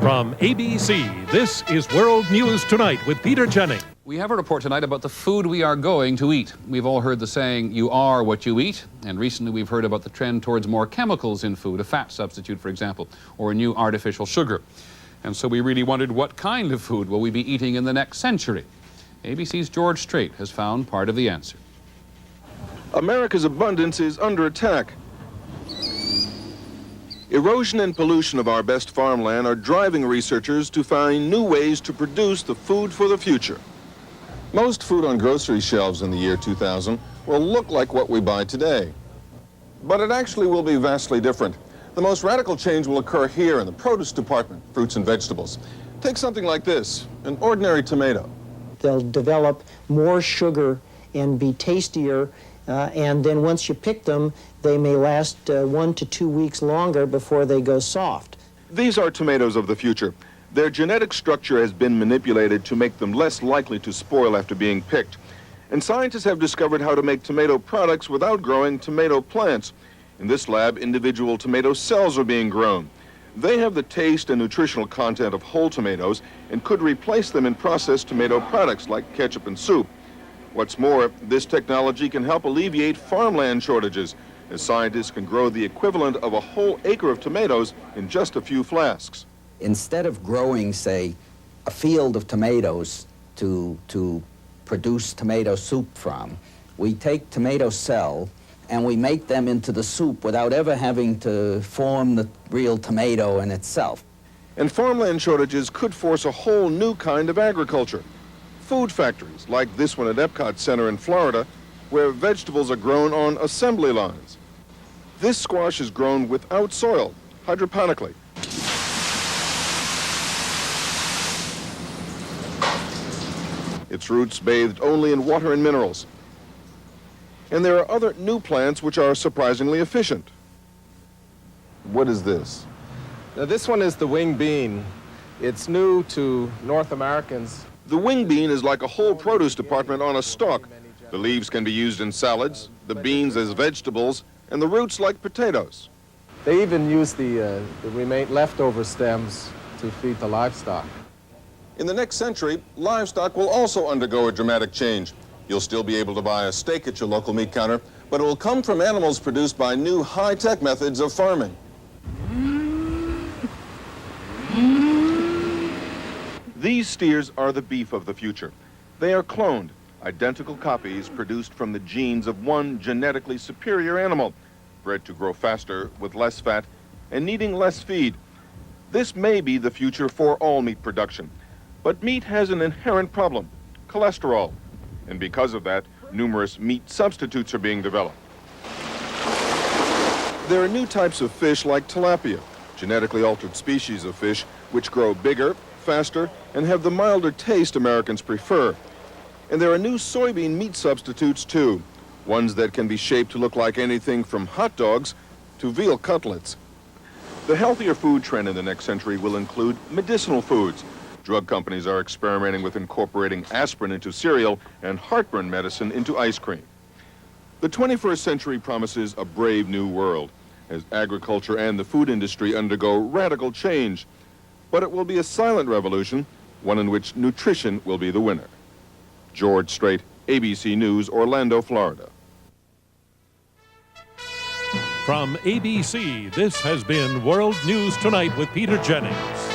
From ABC, this is World News Tonight with Peter Jennings. We have a report tonight about the food we are going to eat. We've all heard the saying, you are what you eat. And recently we've heard about the trend towards more chemicals in food, a fat substitute, for example, or a new artificial sugar. And so we really wondered, what kind of food will we be eating in the next century? ABC's George Strait has found part of the answer. America's abundance is under attack. Erosion and pollution of our best farmland are driving researchers to find new ways to produce the food for the future. Most food on grocery shelves in the year 2000 will look like what we buy today. But it actually will be vastly different. The most radical change will occur here in the produce department, fruits and vegetables. Take something like this, an ordinary tomato. They'll develop more sugar and be tastier, and then once you pick them, they may last 1 to 2 weeks longer before they go soft. These are tomatoes of the future. Their genetic structure has been manipulated to make them less likely to spoil after being picked. And scientists have discovered how to make tomato products without growing tomato plants. In this lab, individual tomato cells are being grown. They have the taste and nutritional content of whole tomatoes and could replace them in processed tomato products like ketchup and soup. What's more, this technology can help alleviate farmland shortages, as scientists can grow the equivalent of a whole acre of tomatoes in just a few flasks. Instead of growing, say, a field of tomatoes to produce tomato soup from, we take tomato cell and we make them into the soup without ever having to form the real tomato in itself. And farmland shortages could force a whole new kind of agriculture. Food factories, like this one at Epcot Center in Florida, where vegetables are grown on assembly lines. This squash is grown without soil, hydroponically. Its roots bathed only in water and minerals. And there are other new plants which are surprisingly efficient. What is this? Now, this one is the wing bean. It's new to North Americans. The wing bean is like a whole produce department on a stalk. The leaves can be used in salads, the beans as vegetables, and the roots like potatoes. They even use the leftover stems to feed the livestock. In the next century, livestock will also undergo a dramatic change. You'll still be able to buy a steak at your local meat counter, but it will come from animals produced by new high-tech methods of farming. These steers are the beef of the future. They are cloned, identical copies produced from the genes of one genetically superior animal, bred to grow faster with less fat and needing less feed. This may be the future for all meat production. But meat has an inherent problem, cholesterol. And because of that, numerous meat substitutes are being developed. There are new types of fish like tilapia, genetically altered species of fish which grow bigger, faster, and have the milder taste Americans prefer. And there are new soybean meat substitutes too, ones that can be shaped to look like anything from hot dogs to veal cutlets. The healthier food trend in the next century will include medicinal foods. Drug companies are experimenting with incorporating aspirin into cereal and heartburn medicine into ice cream. The 21st century promises a brave new world as agriculture and the food industry undergo radical change. But it will be a silent revolution, one in which nutrition will be the winner. George Strait, ABC News, Orlando, Florida. From ABC, this has been World News Tonight with Peter Jennings.